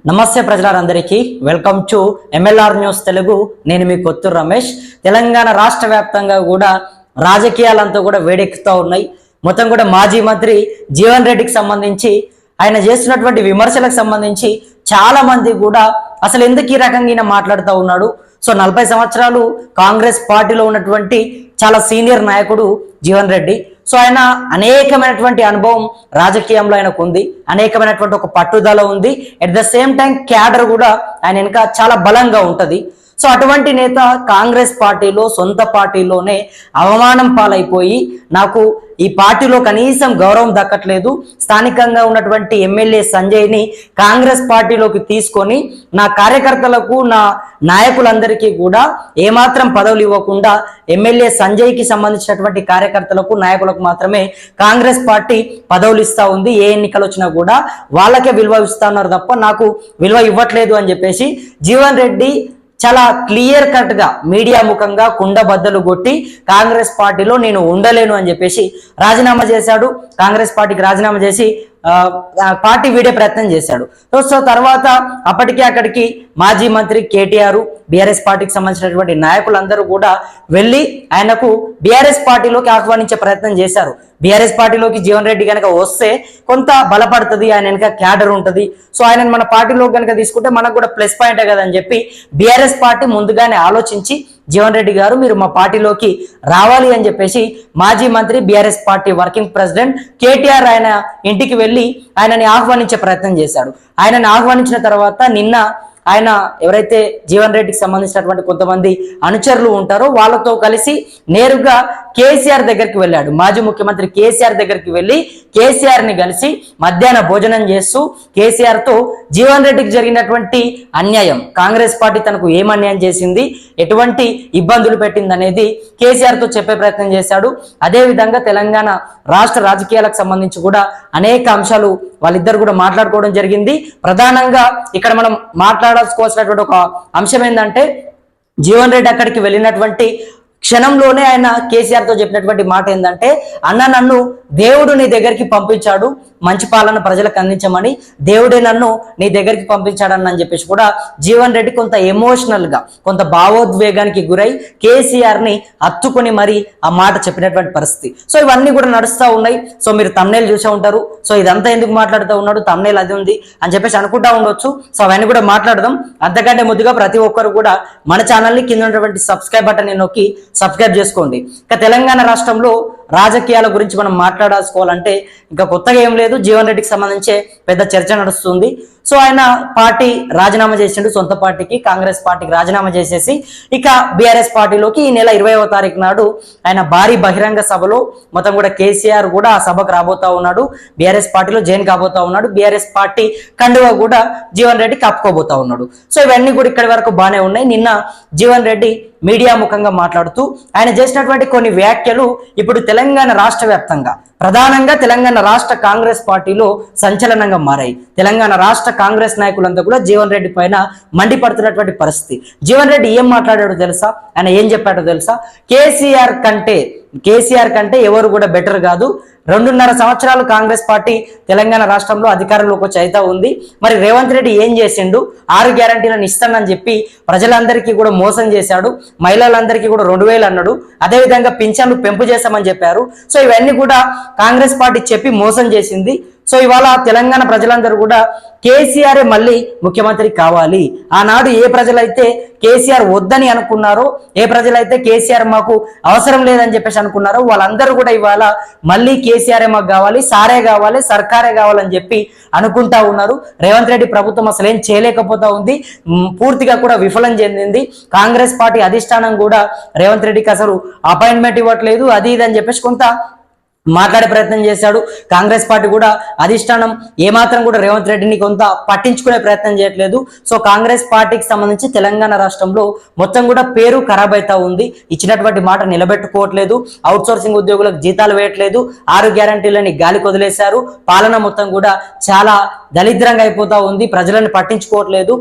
నమస్తే ప్రజలందరికీ welcome to MLR news Telugu. నేను మీ కొత్తూరు రమేష్. తెలంగాణ రాష్ట్ర వ్యాప్తంగా కూడా రాజకీయాలంతా కూడా వేడెక్కుతూ ఉన్నాయి. మొత్తం కూడా మాజీ మంత్రి జీవన్ రెడ్డికి సంబంధించి ఆయన చేస్తున్నటువంటి విమర్శలకు సంబంధించి చాలా మంది కూడా అసలు ఎందుకు ఈ రకంగా ఈయన మాట్లాడుతూ ఉన్నాడు. సో 40 సంవత్సరాలు కాంగ్రెస్ పార్టీలో ఉన్నటువంటి చాలా సీనియర్ నాయకుడు జీవన్ రెడ్డి. సో ఆయన అనేకమైనటువంటి అనుభవం రాజకీయంలో ఆయనకు ఉంది, అనేకమైనటువంటి ఒక పట్టుదల ఉంది. At the same time cadre కూడా ఆయన వెనుక చాలా బలంగా ఉంటది. సో అటువంటి నేత కాంగ్రెస్ పార్టీలో సొంత పార్టీలోనే అవమానం పాలైపోయి నాకు ఈ పార్టీలో కనీసం గౌరవం దక్కట్లేదు, స్థానికంగా ఉన్నటువంటి ఎమ్మెల్యే సంజయ్ని కాంగ్రెస్ పార్టీలోకి తీసుకొని నా కార్యకర్తలకు నా నాయకులందరికీ కూడా ఏమాత్రం పదవులు ఇవ్వకుండా ఎమ్మెల్యే సంజయ్కి సంబంధించినటువంటి కార్యకర్తలకు నాయకులకు మాత్రమే కాంగ్రెస్ పార్టీ పదవులు ఇస్తా ఉంది. ఏ ఎన్నికలు వచ్చినా కూడా వాళ్ళకే విలువ ఇస్తా ఉన్నారు తప్ప నాకు విలువ ఇవ్వట్లేదు అని చెప్పేసి జీవన్ రెడ్డి చాలా క్లియర్ కట్ గా మీడియా ముఖంగా కుండబద్దలు కొట్టి కాంగ్రెస్ పార్టీలో నేను ఉండలేను అని చెప్పేసి రాజీనామా చేశాడు. కాంగ్రెస్ పార్టీకి రాజీనామా చేసి పార్టీ వీడే ప్రయత్నం చేశాడు. సో తర్వాత అప్పటికి అక్కడికి మాజీ మంత్రి కేటీఆర్, బీఆర్ఎస్ పార్టీకి సంబంధించినటువంటి నాయకులందరూ కూడా వెళ్ళి ఆయనకు బీఆర్ఎస్ పార్టీలోకి ఆహ్వానించే ప్రయత్నం చేశారు. బీఆర్ఎస్ పార్టీలోకి జీవన్ రెడ్డి కనుక వస్తే కొంత బలపడుతుంది, ఆయన వెనక క్యాడర్ ఉంటుంది. సో ఆయన మన పార్టీలోకి కనుక తీసుకుంటే మనకు కూడా ప్లస్ పాయింటే కదా అని చెప్పి బీఆర్ఎస్ పార్టీ ముందుగానే ఆలోచించి జీవన్ రెడ్డి గారు మీరు మా పార్టీలోకి రావాలి అని చెప్పేసి మాజీ మంత్రి BRS party working president KTR ఆయన ఇంటికి వెళ్ళి ఆయనని ఆహ్వానించే ప్రయత్నం చేశాడు. ఆయనని ఆహ్వానించిన తర్వాత నిన్న ఆయన ఎవరైతే జీవన్ రెడ్డికి సంబంధించినటువంటి కొంతమంది అనుచరులు ఉంటారో వాళ్ళతో కలిసి నేరుగా కేసీఆర్ దగ్గరికి వెళ్ళాడు. మాజీ ముఖ్యమంత్రి కేసీఆర్ దగ్గరికి వెళ్ళి కేసీఆర్ ని కలిసి మధ్యాహ్న భోజనం చేస్తూ కేసీఆర్ తో జీవన్ రెడ్డికి జరిగినటువంటి అన్యాయం, కాంగ్రెస్ పార్టీ తనకు ఏం అన్యాయం చేసింది, ఎటువంటి ఇబ్బందులు పెట్టింది అనేది కేసీఆర్ తో చెప్పే ప్రయత్నం చేశాడు. అదే విధంగా తెలంగాణ రాష్ట్ర రాజకీయాలకు సంబంధించి కూడా అనేక అంశాలు వాళ్ళిద్దరు కూడా మాట్లాడుకోవడం జరిగింది. ప్రధానంగా ఇక్కడ మనం మాట్లాడాల్సుకోవాల్సినటువంటి ఒక అంశం ఏంటంటే జీవన్ రెడ్డి అక్కడికి వెళ్ళినటువంటి క్షణంలోనే ఆయన కేసీఆర్ తో చెప్పినటువంటి మాట ఏంటంటే, అన్న నన్ను దేవుడు నీ దగ్గరికి పంపించాడు, మంచి పాలన ప్రజలకు అందించమని దేవుడే నన్ను నీ దగ్గరికి పంపించాడని అని చెప్పేసి కూడా జీవన్ రెడ్డి కొంత ఎమోషనల్ గా కొంత భావోద్వేగానికి గురై కేసీఆర్ ని హత్తుకొని మరి ఆ మాట చెప్పినటువంటి పరిస్థితి. సో ఇవన్నీ కూడా నడుస్తూ ఉన్నాయి. సో మీరు తమ్నేల్ చూసే ఉంటారు. సో ఇదంతా ఎందుకు మాట్లాడుతూ ఉన్నాడు, తమ్నేల్ అది ఉంది అని చెప్పేసి అనుకుంటా ఉండొచ్చు. సో అవన్నీ కూడా మాట్లాడదాం. అంతకంటే ముందుగా ప్రతి ఒక్కరు కూడా మన ఛానల్ని కింద ఉన్నటువంటి సబ్స్క్రైబ్ బటన్ నొక్కి సబ్స్క్రైబ్ చేసుకోండి. ఇక తెలంగాణ రాష్ట్రంలో రాజకీయాల గురించి మనం మాట్లాడాల్సుకోవాలంటే ఇంకా కొత్తగా ఏం లేదు. జీవన్ రెడ్డికి సంబంధించే పెద్ద చర్చ నడుస్తుంది. సో ఆయన పార్టీ రాజీనామా చేసిండు, సొంత పార్టీకి కాంగ్రెస్ పార్టీకి రాజీనామా చేసేసి ఇక బీఆర్ఎస్ పార్టీలోకి ఈ నెల 20వ తారీఖు నాడు ఆయన భారీ బహిరంగ సభలో మొత్తం కూడా కేసీఆర్ కూడా ఆ సభకు రాబోతా ఉన్నాడు. బీఆర్ఎస్ పార్టీలో జాయిన్ కాబోతా ఉన్నాడు. బీఆర్ఎస్ పార్టీ కండువా కూడా జీవన్ రెడ్డి కప్పుకోబోతా ఉన్నాడు. సో ఇవన్నీ కూడా ఇక్కడి వరకు బాగానే ఉన్నాయి. నిన్న జీవన్ రెడ్డి మీడియా ముఖంగా మాట్లాడుతూ ఆయన చేసినటువంటి కొన్ని వ్యాఖ్యలు ఇప్పుడు తెలంగాణ రాష్ట్ర వ్యాప్తంగా ప్రధానంగా తెలంగాణ రాష్ట్ర కాంగ్రెస్ పార్టీలో సంచలనంగా మారాయి. తెలంగాణ రాష్ట్ర కాంగ్రెస్ నాయకులంతా కూడా జీవన్ రెడ్డి పైన మండిపడుతున్నటువంటి పరిస్థితి. జీవన్ రెడ్డి ఏం మాట్లాడాడో తెలుసా, ఆయన ఏం చెప్పాడో తెలుసా, కేసీఆర్ కంటే ఎవరు కూడా బెటర్ కాదు. 2.5 సంవత్సరాలు కాంగ్రెస్ పార్టీ తెలంగాణ రాష్ట్రంలో అధికారంలోకి వచ్చి అయితే ఉంది. మరి రేవంత్ రెడ్డి ఏం చేసిండు, 6 గ్యారంటీలను ఇస్తానని చెప్పి ప్రజలందరికీ కూడా మోసం చేశాడు. మహిళలందరికీ కూడా 2000 అన్నాడు. అదేవిధంగా పింఛన్లు పెంపు చేస్తామని చెప్పారు. సో ఇవన్నీ కూడా కాంగ్రెస్ పార్టీ చెప్పి మోసం చేసింది. సో ఇవాళ తెలంగాణ ప్రజలందరూ కూడా కేసీఆర్ మళ్ళీ ముఖ్యమంత్రి కావాలి. ఆనాడు ఏ ప్రజలైతే కేసీఆర్ వద్దని అనుకున్నారో, ఏ ప్రజలైతే కేసీఆర్ మాకు అవసరం లేదని చెప్పేసి అనుకున్నారో వాళ్ళందరూ కూడా ఇవాళ మళ్ళీ కేసీఆర్ మాకు కావాలి, సారే కావాలి, సర్కారే కావాలని చెప్పి అనుకుంటా ఉన్నారు. రేవంత్ రెడ్డి ప్రభుత్వం అసలు ఏం చేయలేకపోతా ఉంది, పూర్తిగా కూడా విఫలం చెందింది. కాంగ్రెస్ పార్టీ అధిష్టానం కూడా రేవంత్ రెడ్డికి అసలు అపాయింట్మెంట్ ఇవ్వట్లేదు, అది ఇది అని చెప్పేసి కొంత మాట్లాడే ప్రయత్నం చేశాడు. కాంగ్రెస్ పార్టీ కూడా అధిష్టానం ఏమాత్రం కూడా రేవంత్ రెడ్డిని కొంత పట్టించుకునే ప్రయత్నం చేయట్లేదు. సో కాంగ్రెస్ పార్టీకి సంబంధించి తెలంగాణ రాష్ట్రంలో మొత్తం కూడా పేరు ఖరాబ్ అవుతా ఉంది. ఇచ్చినటువంటి మాట నిలబెట్టుకోవట్లేదు, అవుట్ సోర్సింగ్ ఉద్యోగులకు జీతాలు వేయట్లేదు, 6 గ్యారంటీలని గాలికి వదిలేశారు. పాలన మొత్తం కూడా చాలా దళిద్రంగా అయిపోతా ఉంది, ప్రజలను పట్టించుకోవట్లేదు.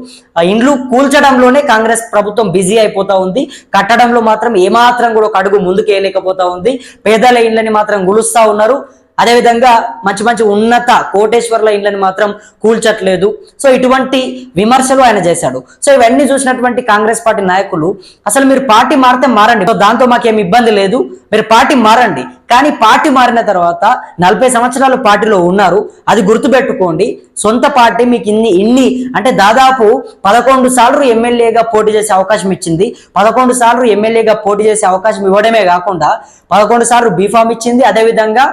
ఇండ్లు కూల్చడంలోనే కాంగ్రెస్ ప్రభుత్వం బిజీ అయిపోతా ఉంది, కట్టడంలో మాత్రం ఏమాత్రం కూడా ఒక అడుగు ముందుకు వేయలేకపోతా ఉంది. పేదల ఇండ్లని మాత్రం గులుస్తా ఉన్నారు. అదేవిధంగా మంచి మంచి ఉన్నత కోటేశ్వర్ల ఇండ్లను మాత్రం కూల్చట్లేదు. సో ఇటువంటి విమర్శలు ఆయన చేశాడు. సో ఇవన్నీ చూసినటువంటి కాంగ్రెస్ పార్టీ నాయకులు అసలు మీరు పార్టీ మారితే మారండి, దాంతో మాకేం ఇబ్బంది లేదు, మీరు పార్టీ మారండి. కానీ పార్టీ మారిన తర్వాత 40 సంవత్సరాలు పార్టీలో ఉన్నారు, అది గుర్తుపెట్టుకోండి. సొంత పార్టీ మీకు ఇన్ని అంటే దాదాపు 11 సార్లు ఎమ్మెల్యేగా పోటీ చేసే అవకాశం ఇచ్చింది. 11 సార్లు ఎమ్మెల్యేగా పోటీ చేసే అవకాశం ఇవ్వడమే కాకుండా 11 సార్లు బీఫామ్ ఇచ్చింది. అదేవిధంగా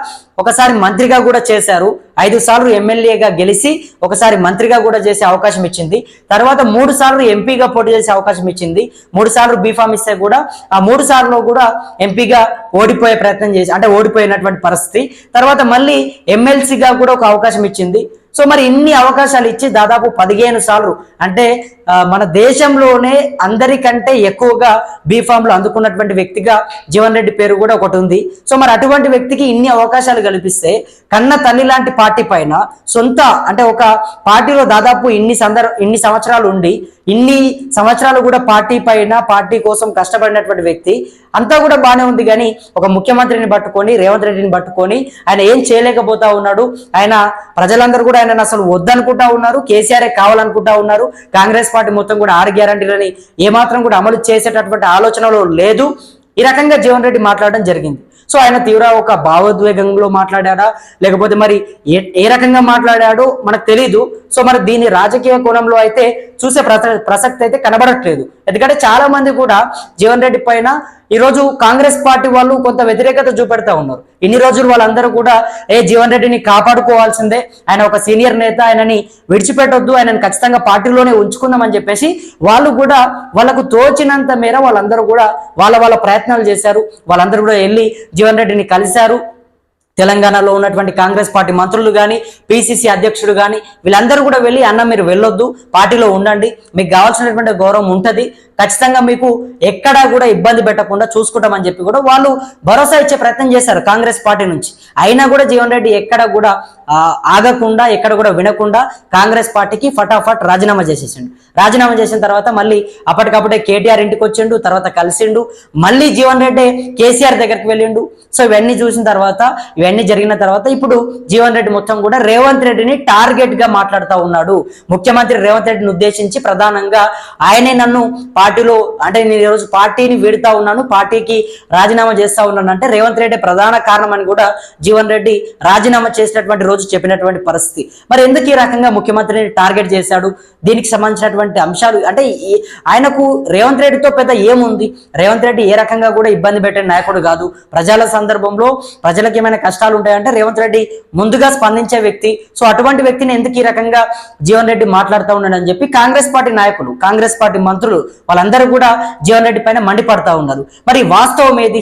ఒకసారి మంత్రిగా కూడా చేశారు. 5 సార్లు ఎమ్మెల్యేగా గెలిచి ఒకసారి మంత్రిగా కూడా చేసే అవకాశం ఇచ్చింది. తర్వాత 3 సార్లు ఎంపీగా పోటీ చేసే అవకాశం ఇచ్చింది. 3 సార్లు బీఫామ్ ఇస్తే కూడా ఆ 3 సార్లు కూడా ఎంపీగా ఓడిపోయే ప్రయత్నం చేసి అంటే ఓడిపోయినటువంటి పరిస్థితి. తర్వాత మళ్ళీ ఎమ్మెల్సీగా కూడా ఒక అవకాశం ఇచ్చింది. సో మరి ఇన్ని అవకాశాలు ఇచ్చి దాదాపు 15 సార్లు అంటే మన దేశంలోనే అందరికంటే ఎక్కువగా బీఫామ్లు అందుకున్నటువంటి వ్యక్తిగా జీవన్ రెడ్డి పేరు కూడా ఒకటి ఉంది. సో మరి అటువంటి వ్యక్తికి ఇన్ని అవకాశాలు కల్పిస్తే కన్న తల్లి లాంటి పార్టీ పైన సొంత అంటే ఒక పార్టీలో దాదాపు ఇన్ని సంవత్సరాలు ఉండి ఇన్ని సంవత్సరాలు కూడా పార్టీ పైన పార్టీ కోసం కష్టపడినటువంటి వ్యక్తి అంతా కూడా బాగానే ఉంది. కానీ ఒక ముఖ్యమంత్రిని పట్టుకొని రేవంత్ రెడ్డిని పట్టుకొని ఆయన ఏం చేయలేకపోతా ఉన్నాడు. ఆయన ప్రజలందరూ కూడా ఆయన అసలు వద్దనుకుంటా ఉన్నారు, కేసీఆర్ కావాలనుకుంటా ఉన్నారు. కాంగ్రెస్ పార్టీ మొత్తం కూడా 6 గ్యారంటీలని ఏమాత్రం కూడా అమలు చేసేటటువంటి ఆలోచనలో లేదు. ఈ రకంగా జీవన్ రెడ్డి మాట్లాడడం జరిగింది. సో ఆయన తీవ్ర ఒక భావోద్వేగంలో మాట్లాడా లేకపోతే మరి ఏ రకంగా మాట్లాడాడో మనకు తెలీదు. సో మరి దీని రాజకీయ కోణంలో అయితే చూసే ప్రసక్తి అయితే కనబడట్లేదు. ఎందుకంటే చాలా మంది కూడా జీవన్ రెడ్డి పైన ఈరోజు కాంగ్రెస్ పార్టీ వాళ్ళు కొంత వ్యతిరేకత చూపెడతా ఉన్నారు. ఇన్ని రోజులు వాళ్ళందరూ కూడా జీవన్ రెడ్డిని కాపాడుకోవాల్సిందే, ఆయన ఒక సీనియర్ నేత, ఆయనని విడిచిపెట్టొద్దు, ఆయనని ఖచ్చితంగా పార్టీలోనే ఉంచుకుందామని చెప్పేసి వాళ్ళు కూడా వాళ్ళకు తోచినంత మేర వాళ్ళందరూ కూడా వాళ్ళ ప్రయత్నాలు చేశారు. వాళ్ళందరూ కూడా వెళ్ళి జీవన్ రెడ్డిని కలిశారు. తెలంగాణలో ఉన్నటువంటి కాంగ్రెస్ పార్టీ మంత్రులు కానీ పిసిసి అధ్యక్షుడు కానీ వీళ్ళందరూ కూడా వెళ్ళి అన్న మీరు వెళ్ళొద్దు, పార్టీలో ఉండండి, మీకు కావాల్సినటువంటి గౌరవం ఉంటుంది, ఖచ్చితంగా మీకు ఎక్కడా కూడా ఇబ్బంది పెట్టకుండా చూసుకుంటామని చెప్పి కూడా వాళ్ళు భరోసా ఇచ్చే ప్రయత్నం చేశారు కాంగ్రెస్ పార్టీ నుంచి. అయినా కూడా జీవన్ రెడ్డి ఎక్కడ కూడా ఆగకుండా ఎక్కడ కూడా వినకుండా కాంగ్రెస్ పార్టీకి ఫటాఫట్ రాజీనామా చేసేసిండు. రాజీనామా చేసిన తర్వాత మళ్ళీ అప్పటికప్పుడే కేటీఆర్ ఇంటికి వచ్చిండు, తర్వాత కలిసిండు, మళ్ళీ జీవన్ రెడ్డి కేసీఆర్ దగ్గరికి వెళ్ళిండు. సో ఇవన్నీ చూసిన తర్వాత ఇవన్నీ జరిగిన తర్వాత ఇప్పుడు జీవన్ రెడ్డి మొత్తం కూడా రేవంత్ రెడ్డిని టార్గెట్ గా మాట్లాడుతూ ఉన్నాడు. ముఖ్యమంత్రి రేవంత్ రెడ్డిని ఉద్దేశించి ప్రధానంగా ఆయనే నన్ను పార్టీలో అంటే నేను ఈరోజు పార్టీని వీడుతా ఉన్నాను, పార్టీకి రాజీనామా చేస్తా ఉన్నాను అంటే రేవంత్ రెడ్డి ప్రధాన కారణం అని కూడా జీవన్ రెడ్డి రాజీనామా చేసినటువంటి రోజు చెప్పినటువంటి పరిస్థితి. మరి ఎందుకు ఈ రకంగా ముఖ్యమంత్రిని టార్గెట్ చేశాడు? దీనికి సంబంధించినటువంటి అంశాలు అంటే ఆయనకు రేవంత్ రెడ్డితో పెద్ద ఏముంది? రేవంత్ రెడ్డి ఏ రకంగా కూడా ఇబ్బంది పెట్టే నాయకుడు కాదు. ప్రజల సందర్భంలో ప్రజలకు ఏమైనా కష్టాలు ఉంటాయంటే రేవంత్ రెడ్డి ముందుగా స్పందించే వ్యక్తి. సో అటువంటి వ్యక్తిని ఎందుకు ఈ రకంగా జీవన్ రెడ్డి మాట్లాడుతూ ఉన్నాడు అని చెప్పి కాంగ్రెస్ పార్టీ నాయకులు, కాంగ్రెస్ పార్టీ మంత్రులు వాళ్ళందరూ కూడా జీవన్ రెడ్డి పైన మండిపడతా ఉన్నారు. మరి వాస్తవం ఏది?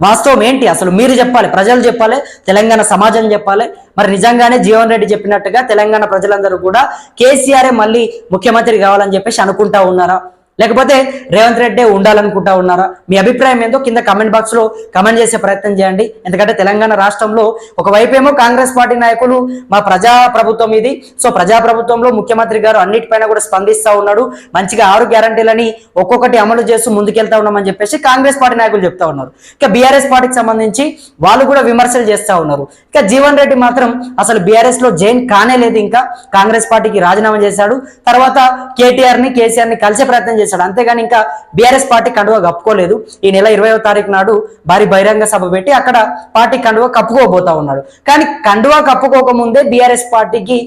వాస్తవం ఏంటి? అసలు మీరు చెప్పాలి, ప్రజలు చెప్పాలి, తెలంగాణ సమాజం చెప్పాలి. మరి నిజంగానే జీవన్ రెడ్డి చెప్పినట్టుగా తెలంగాణ ప్రజలందరూ కూడా కేసీఆర్ మళ్ళీ ముఖ్యమంత్రి కావాలని చెప్పేసి అనుకుంటా ఉన్నారా, లేకపోతే రేవంత్ రెడ్డి ఉండాలనుకుంటా ఉన్నారా? మీ అభిప్రాయం ఏందో కింద కమెంట్ బాక్స్ లో కమెంట్ చేసే ప్రయత్నం చేయండి. ఎందుకంటే తెలంగాణ రాష్ట్రంలో ఒకవైపేమో కాంగ్రెస్ పార్టీ నాయకులు మా ప్రజా ప్రభుత్వం ఇది, సో ప్రజా ప్రభుత్వంలో ముఖ్యమంత్రి గారు అన్నిటిపైన కూడా స్పందిస్తా ఉన్నాడు, మంచిగా 6 గ్యారంటీలని ఒక్కొక్కటి అమలు చేస్తూ ముందుకెళ్తా ఉన్నామని చెప్పేసి కాంగ్రెస్ పార్టీ నాయకులు చెప్తా ఉన్నారు. ఇక బీఆర్ఎస్ పార్టీకి సంబంధించి వాళ్ళు కూడా విమర్శలు చేస్తా ఉన్నారు. ఇక జీవన్ రెడ్డి మాత్రం అసలు బీఆర్ఎస్ లో జాయిన్ కానే లేదు, ఇంకా కాంగ్రెస్ పార్టీకి రాజీనామా చేశాడు. తర్వాత కేటీఆర్ ని కేసీఆర్ ని కలిసే ప్రయత్నం చేశాడు. అంతేగాని ఇంకా బీఆర్ఎస్ పార్టీ కండువా కప్పుకోలేదు. ఈ నెల 20వ తారీఖు నాడు భారీ బహిరంగ సభ పెట్టి అక్కడ పార్టీ కండువా కప్పుకోబోతా ఉన్నాడు. కానీ కండువా కప్పుకోకముందే బీఆర్ఎస్ పార్టీకి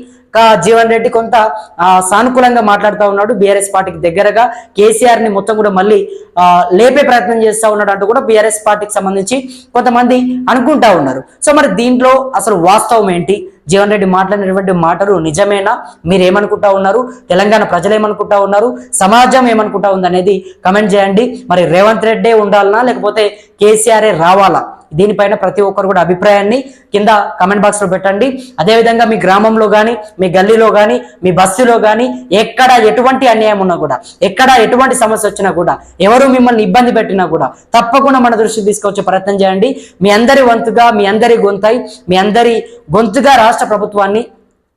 జీవన్ రెడ్డి కొంత సానుకూలంగా మాట్లాడుతూ ఉన్నాడు. బీఆర్ఎస్ పార్టీకి దగ్గరగా కేసీఆర్ ని మొత్తం కూడా మళ్ళీ లేపే ప్రయత్నం చేస్తూ ఉన్నాడు అంటూ కూడా బీఆర్ఎస్ పార్టీకి సంబంధించి కొంతమంది అనుకుంటా ఉన్నారు. సో మరి దీంట్లో అసలు వాస్తవం ఏంటి? జీవన్ రెడ్డి మాట్లాడినటువంటి మాటలు నిజమేనా? మీరు ఏమనుకుంటా ఉన్నారు? తెలంగాణ ప్రజలు ఏమనుకుంటా ఉన్నారు? సమాజం ఏమనుకుంటా ఉంది అనేది కమెంట్ చేయండి. మరి రేవంత్ రెడ్డే ఉండాలనా లేకపోతే కేసీఆర్ రావాలా? దీనిపైన ప్రతి ఒక్కరు కూడా అభిప్రాయాన్ని కింద కమెంట్ బాక్స్ లో పెట్టండి. అదేవిధంగా మీ గ్రామంలో కానీ మీ గల్లీలో కానీ మీ బస్సులో కానీ ఎక్కడ ఎటువంటి అన్యాయం ఉన్నా కూడా, ఎక్కడ ఎటువంటి సమస్య వచ్చినా కూడా, ఎవరు మిమ్మల్ని ఇబ్బంది పెట్టినా కూడా తప్పకుండా మన దృష్టికి తీసుకొచ్చే ప్రయత్నం చేయండి. మీ అందరి వంతుగా, మీ అందరి గొంతుగా రాష్ట్ర ప్రభుత్వాన్ని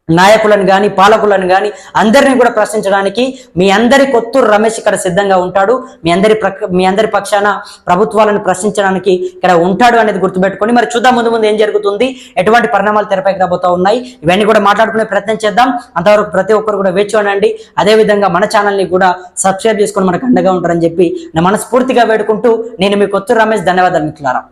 నాయకులను కానీ పాలకులను కానీ అందరినీ కూడా ప్రశ్నించడానికి మీ అందరి కొత్తూరు రమేష్ ఇక్కడ సిద్ధంగా ఉంటాడు. మీ అందరి పక్షాన ప్రభుత్వాలను ప్రశ్నించడానికి ఇక్కడ ఉంటాడు అనేది గుర్తుపెట్టుకోండి. మరి చూద్దాం ముందు ముందు ఏం జరుగుతుంది, ఎటువంటి పరిణామాలు తెరపైకి రాబోతా ఉన్నాయి, ఇవన్నీ కూడా మాట్లాడుకునే ప్రయత్నం చేద్దాం. అంతవరకు ప్రతి ఒక్కరు కూడా వేచి ఉండండి. అదేవిధంగా మన ఛానల్ని కూడా సబ్స్క్రైబ్ చేసుకొని మనకు అండగా ఉంటారని చెప్పి నా మనస్ఫూర్తిగా వేడుకుంటూ నేను మీ కొత్తూరు రమేష్. ధన్యవాదాలు మిత్రులారా.